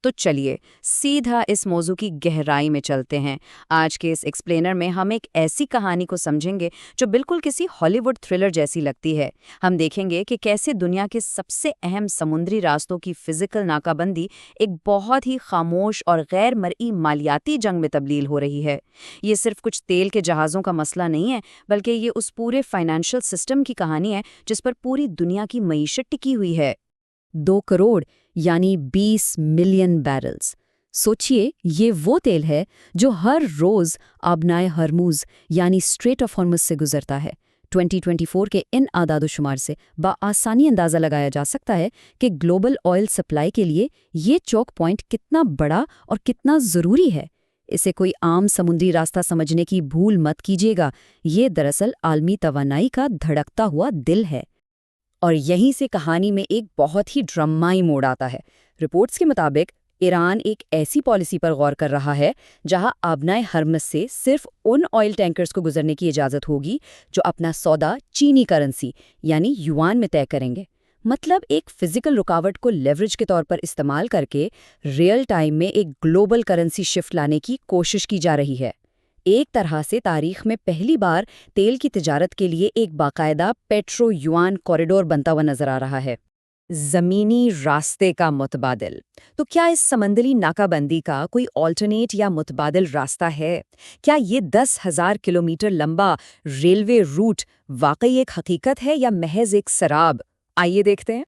تو چلیے سیدھا اس موضوع کی گہرائی میں چلتے ہیں۔ آج کے اس ایکسپلینر میں ہم ایک ایسی کہانی کو سمجھیں گے جو بالکل کسی ہالی ووڈ تھرلر جیسی لگتی ہے۔ ہم دیکھیں گے کہ کیسے دنیا کے سب سے اہم سمندری راستوں کی فزیکل ناکہ بندی ایک بہت ہی خاموش اور غیر مرئی مالیاتی جنگ میں تبدیل ہو رہی ہے۔ یہ صرف کچھ تیل کے جہازوں کا مسئلہ نہیں ہے، بلکہ یہ اس پورے فائنینشل سسٹم کی کہانی ہے جس پر پوری دنیا کی معیشت ٹکی ہوئی ہے۔ 2 کروڑ یعنی 20 ملین بیرلز۔ سوچئے یہ وہ تیل ہے جو ہر روز آبنائے ہرموز یعنی اسٹریٹ آف ہارمز سے گزرتا ہے۔ 2024 کے ان اعداد و شمار سے بآسانی اندازہ لگایا جا سکتا ہے کہ گلوبل آئل سپلائی کے لیے یہ چوک پوائنٹ کتنا بڑا اور کتنا ضروری ہے۔ اسے کوئی عام سمندری راستہ سمجھنے کی بھول مت کیجیے گا، یہ دراصل عالمی توانائی کا دھڑکتا ہوا دل ہے۔ اور یہیں سے کہانی میں ایک بہت ہی ڈرامائی موڑ آتا ہے۔ رپورٹس کے مطابق ایران ایک ایسی پالیسی پر غور کر رہا ہے جہاں آبنائے ہرمز سے صرف ان آئل ٹینکرز کو گزرنے کی اجازت ہوگی جو اپنا سودا چینی کرنسی یعنی یوان میں طے کریں گے۔ مطلب ایک فزیکل رکاوٹ کو لیوریج کے طور پر استعمال کر کے ریئل ٹائم میں ایک گلوبل کرنسی شفٹ لانے کی کوشش کی جا رہی ہے۔ ایک طرح سے تاریخ میں پہلی بار تیل کی تجارت کے لیے ایک باقاعدہ پیٹرو یوان کوریڈور بنتا ہوا نظر آ رہا ہے۔ زمینی راستے کا متبادل۔ تو کیا اس سمندری ناکہ بندی کا کوئی آلٹرنیٹ یا متبادل راستہ ہے؟ کیا یہ 10,000 کلومیٹر لمبا ریلوے روٹ واقعی ایک حقیقت ہے یا محض ایک سراب؟ آئیے دیکھتے ہیں۔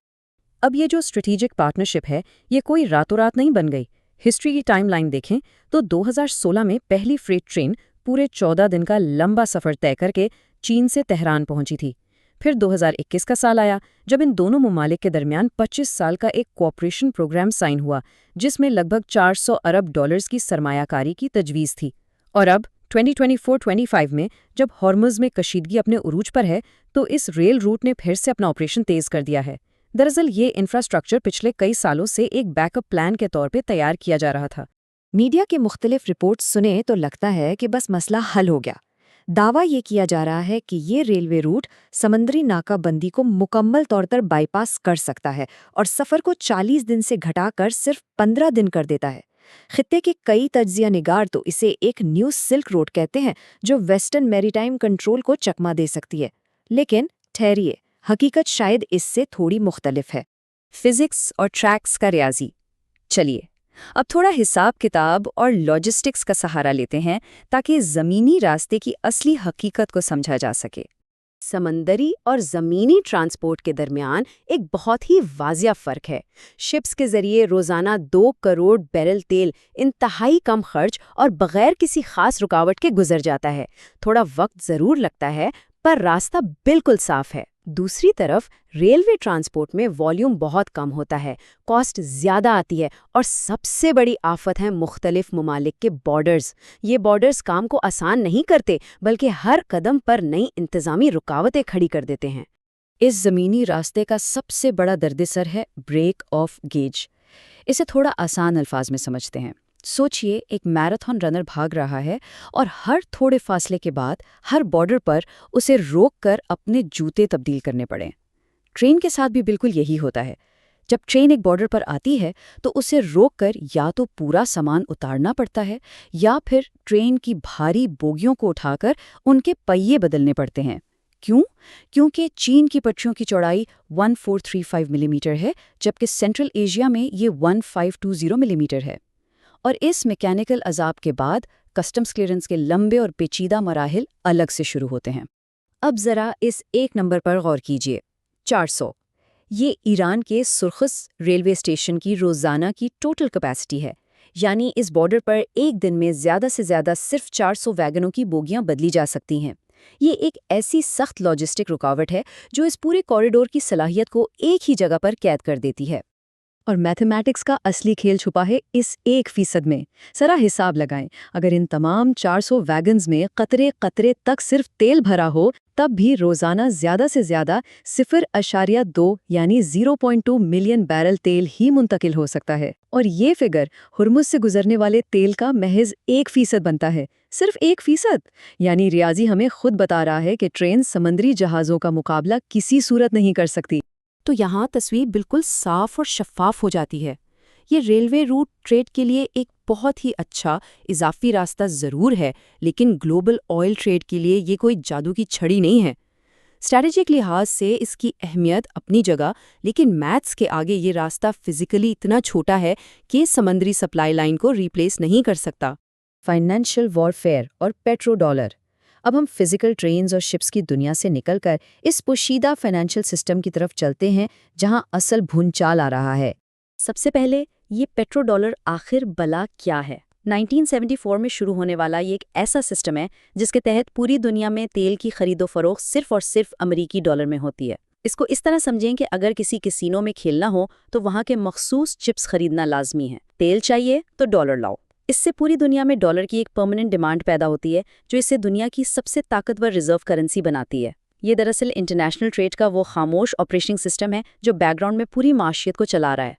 اب یہ جو اسٹریٹیجک پارٹنرشپ ہے یہ کوئی راتوں رات نہیں بن گئی۔ ہسٹری کی ٹائم لائن دیکھیں تو 2016 میں پہلی فریٹ ٹرین پورے 14 دن کا لمبا سفر طے کر کے چین سے تہران پہنچی تھی۔ پھر 2021 کا سال آیا جب ان دونوں ممالک کے درمیان 25 سال کا ایک کوآپریشن پروگرام سائن ہوا جس میں لگ بھگ 400 ارب ڈالرز کی سرمایہ کاری کی تجویز تھی۔ اور اب 2024-25 میں جب ہارمز میں کشیدگی اپنے عروج پر ہے تو اس ریل روٹ نے پھر سے اپنا آپریشن تیز کر دیا ہے۔ دراصل یہ انفراسٹرکچر پچھلے کئی سالوں سے ایک بیک اپ پلان کے طور پہ تیار کیا جا رہا تھا۔ میڈیا کے مختلف رپورٹس سنیں تو لگتا ہے کہ بس مسئلہ حل ہو گیا۔ دعویٰ یہ کیا جا رہا ہے کہ یہ ریلوے روٹ سمندری ناکہ بندی کو مکمل طور پر بائی پاس کر سکتا ہے اور سفر کو 40 دن سے گھٹا کر صرف 15 دن کر دیتا ہے۔ خطے کے کئی تجزیہ نگار تو اسے ایک نیو سلک روڈ کہتے ہیں جو ویسٹرن میری ٹائم کنٹرول کو چکما دے سکتی ہے۔ لیکن ٹھہریے، حقیقت شاید اس سے تھوڑی مختلف ہے۔ فزکس اور ٹریکس کا ریاضی۔ چلیے اب تھوڑا حساب کتاب اور لاجسٹکس کا سہارا لیتے ہیں تاکہ زمینی راستے کی اصلی حقیقت کو سمجھا جا سکے۔ سمندری اور زمینی ٹرانسپورٹ کے درمیان ایک بہت ہی واضح فرق ہے۔ شپس کے ذریعے روزانہ 2 کروڑ بیرل تیل انتہائی کم خرچ اور بغیر کسی خاص رکاوٹ کے گزر جاتا ہے۔ تھوڑا وقت ضرور لگتا ہے پر راستہ بالکل صاف ہے۔ دوسری طرف ریلوے ٹرانسپورٹ میں والیوم بہت کم ہوتا ہے، کاسٹ زیادہ آتی ہے اور سب سے بڑی آفت ہے مختلف ممالک کے بارڈرز۔ یہ بارڈرز کام کو آسان نہیں کرتے بلکہ ہر قدم پر نئی انتظامی رکاوٹیں کھڑی کر دیتے ہیں۔ اس زمینی راستے کا سب سے بڑا دردسر ہے بریک آف گیج۔ اسے تھوڑا آسان الفاظ میں سمجھتے ہیں۔ سوچئے ایک میراتھن رنر بھاگ رہا ہے اور ہر تھوڑے فاصلے کے بعد ہر بارڈر پر اسے روک کر اپنے جوتے تبدیل کرنے پڑیں۔ ٹرین کے ساتھ بھی بالکل یہی ہوتا ہے۔ جب ٹرین ایک بارڈر پر آتی ہے تو اسے روک کر یا تو پورا سامان اتارنا پڑتا ہے یا پھر ٹرین کی بھاری بوگیوں کو اٹھا کر ان کے پہیے بدلنے پڑتے ہیں۔ کیوں؟ کیونکہ چین کی پٹریوں کی چوڑائی 1435 ملی میٹر ہے جبکہ سینٹرل ایشیا میں یہ 1520 ملی میٹر ہے۔ اور اس میکینیکل عذاب کے بعد کسٹمز کلیئرنس کے لمبے اور پیچیدہ مراحل الگ سے شروع ہوتے ہیں۔ اب ذرا اس ایک نمبر پر غور کیجیے، 400۔ یہ ایران کے سرخس ریلوے اسٹیشن کی روزانہ کی ٹوٹل کیپیسٹی ہے، یعنی اس بارڈر پر ایک دن میں زیادہ سے زیادہ صرف 400 ویگنوں کی بوگیاں بدلی جا سکتی ہیں۔ یہ ایک ایسی سخت لاجسٹک رکاوٹ ہے جو اس پورے کوریڈور کی صلاحیت کو ایک ہی جگہ پر قید کر دیتی ہے۔ اور میتھمیٹکس کا اصلی کھیل چھپا ہے اس 1% میں۔ ذرا حساب لگائیں، اگر ان تمام 400 ویگنز میں قطرے قطرے تک صرف تیل بھرا ہو تب بھی روزانہ زیادہ سے زیادہ 0.2 یعنی 0.2 ملین بیرل تیل ہی منتقل ہو سکتا ہے۔ اور یہ فگر ہرمز سے گزرنے والے تیل کا محض 1% بنتا ہے، صرف 1%۔ یعنی ریاضی ہمیں خود بتا رہا ہے کہ ٹرین سمندری جہازوں کا مقابلہ کسی صورت نہیں کر سکتی۔ تو یہاں تصویر بالکل صاف اور شفاف ہو جاتی ہے۔ یہ ریلوے روٹ ٹریڈ کے لیے ایک بہت ہی اچھا اضافی راستہ ضرور ہے، لیکن گلوبل آئل ٹریڈ کے لیے یہ کوئی جادو کی چھڑی نہیں ہے۔ اسٹریٹجک لحاظ سے اس کی اہمیت اپنی جگہ، لیکن میتھس کے آگے یہ راستہ فزیکلی اتنا چھوٹا ہے کہ سمندری سپلائی لائن کو ریپلیس نہیں کر سکتا۔ فائنینشیل وارفیئر اور پیٹرو ڈالر۔ اب ہم فزیکل ٹرینز اور شپس کی دنیا سے نکل کر اس پوشیدہ فائنینشیل سسٹم کی طرف چلتے ہیں جہاں اصل بھونچال آ رہا ہے۔ سب سے پہلے یہ پیٹرو ڈالر آخر بلا کیا ہے؟ 1974 میں شروع ہونے والا یہ ایک ایسا سسٹم ہے جس کے تحت پوری دنیا میں تیل کی خرید و فروخت صرف اور صرف امریکی ڈالر میں ہوتی ہے۔ اس کو اس طرح سمجھیں کہ اگر کسی کسینو میں کھیلنا ہو تو وہاں کے مخصوص چپس خریدنا لازمی ہے۔ تیل چاہیے تو ڈالر لاؤ۔ اس سے پوری دنیا میں ڈالر کی ایک پرماننٹ ڈیمانڈ پیدا ہوتی ہے جو اسے دنیا کی سب سے طاقتور ریزرو کرنسی بناتی ہے۔ یہ دراصل انٹرنیشنل ٹریڈ کا وہ خاموش آپریشننگ سسٹم ہے جو بیک گراؤنڈ میں پوری معاشیت کو چلا رہا ہے۔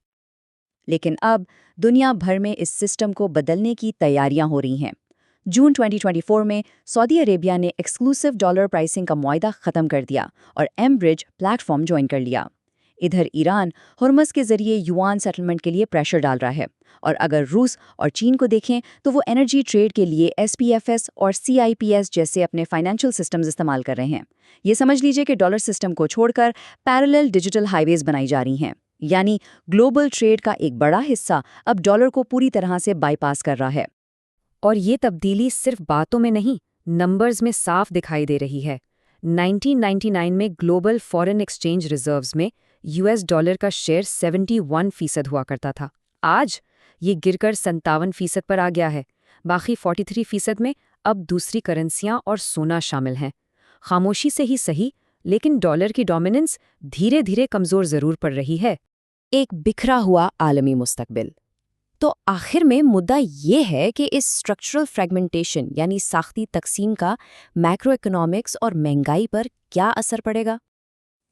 لیکن اب دنیا بھر میں اس سسٹم کو بدلنے کی تیاریاں ہو رہی ہیں۔ جون 2024 میں سعودی عربیہ نے ایکسکلوسیو ڈالر پرائسنگ کا معاہدہ ختم کر دیا اور ایم برج پلیٹ فارم جوائن کر لیا۔ ادھر ایران ہرمز کے ذریعے یوان سیٹلمنٹ کے لیے پریشر ڈال رہا ہے، اور اگر روس اور چین کو دیکھیں تو وہ انرجی ٹریڈ کے لیے SPFS اور CIPS جیسے اپنے فائنینشیل سسٹمز استعمال کر رہے ہیں۔ یہ سمجھ لیجئے کہ ڈالر سسٹم کو چھوڑ کر پیرالل ڈیجیٹل ہائی ویز بنائی جا رہی ہیں، یعنی گلوبل ٹریڈ کا ایک بڑا حصہ اب ڈالر کو پوری طرح سے بائی پاس کر رہا ہے۔ اور یہ تبدیلی صرف باتوں میں نہیں، نمبرز میں صاف دکھائی دے رہی ہے۔ 1999 میں گلوبل فارن ایکسچینج ریزروز میں US ڈالر کا شیئر 71% ہوا کرتا تھا۔ آج یہ گر کر 57% پر آ گیا ہے۔ باقی 43% میں اب دوسری کرنسیاں اور سونا شامل ہیں۔ خاموشی سے ہی صحیح، لیکن ڈالر کی ڈومیننس دھیرے دھیرے کمزور ضرور پڑ رہی ہے۔ ایک بکھرا ہوا عالمی مستقبل۔ تو آخر میں مدعا یہ ہے کہ اس اسٹرکچرل فریگمنٹیشن یعنی ساختی تقسیم کا میکرو اکنامکس اور مہنگائی پر کیا اثر پڑے گا؟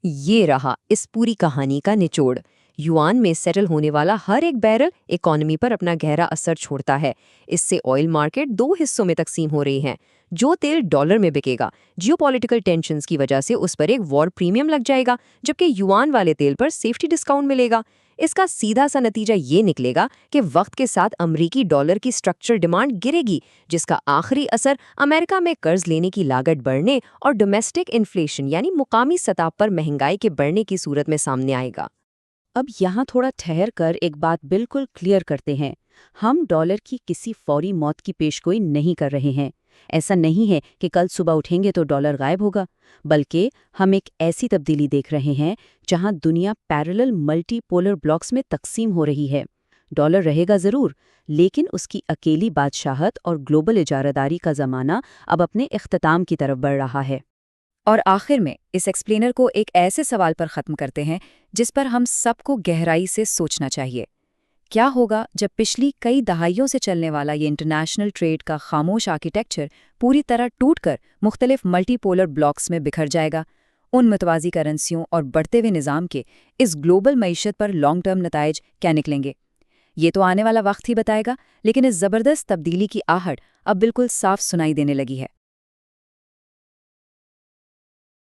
یہ رہا اس پوری کہانی کا نچوڑ۔ یوان میں سیٹل ہونے والا ہر ایک بیرل اکانومی پر اپنا گہرا اثر چھوڑتا ہے۔ اس سے آئل مارکیٹ 2 حصوں میں تقسیم ہو رہی ہیں۔ جو تیل ڈالر میں بکے گا، جیو پولیٹیکل ٹینشنز کی وجہ سے اس پر ایک وار پریمیم لگ جائے گا، جبکہ یوان والے تیل پر سیفٹی ڈسکاؤنٹ ملے گا۔ اس کا سیدھا سا نتیجہ یہ نکلے گا کہ وقت کے ساتھ امریکی ڈالر کی اسٹرکچر ڈیمانڈ گرے گی، جس کا آخری اثر امریکہ میں قرض لینے کی لاگت بڑھنے اور ڈومیسٹک انفلیشن یعنی مقامی سطح پر مہنگائی کے بڑھنے کی صورت میں سامنے آئے گا۔ اب یہاں تھوڑا ٹھہر کر ایک بات بالکل کلیئر کرتے ہیں۔ ہم ڈالر کی کسی فوری موت کی پیشگوئی نہیں کر رہے ہیں۔ ایسا نہیں ہے کہ کل صبح اٹھیں گے تو ڈالر غائب ہوگا، بلکہ ہم ایک ایسی تبدیلی دیکھ رہے ہیں جہاں دنیا پیرالل ملٹی پولر بلاکس میں تقسیم ہو رہی ہے۔ ڈالر رہے گا ضرور، لیکن اس کی اکیلی بادشاہت اور گلوبل اجارہ داری کا زمانہ اب اپنے اختتام کی طرف بڑھ رہا ہے۔ اور آخر میں اس ایکسپلینر کو ایک ایسے سوال پر ختم کرتے ہیں جس پر ہم سب کو گہرائی سے سوچنا چاہیے۔ کیا ہوگا جب پچھلی کئی دہائیوں سے چلنے والا یہ انٹرنیشنل ٹریڈ کا خاموش آرکیٹیکچر پوری طرح ٹوٹ کر مختلف ملٹی پولر بلاکس میں بکھر جائے گا؟ ان متوازی کرنسیوں اور بڑھتے ہوئے نظام کے اس گلوبل معیشت پر لانگ ٹرم نتائج کیا نکلیں گے؟ یہ تو آنے والا وقت ہی بتائے گا، لیکن اس زبردست تبدیلی کی آہٹ اب بالکل صاف سنائی دینے لگی ہے۔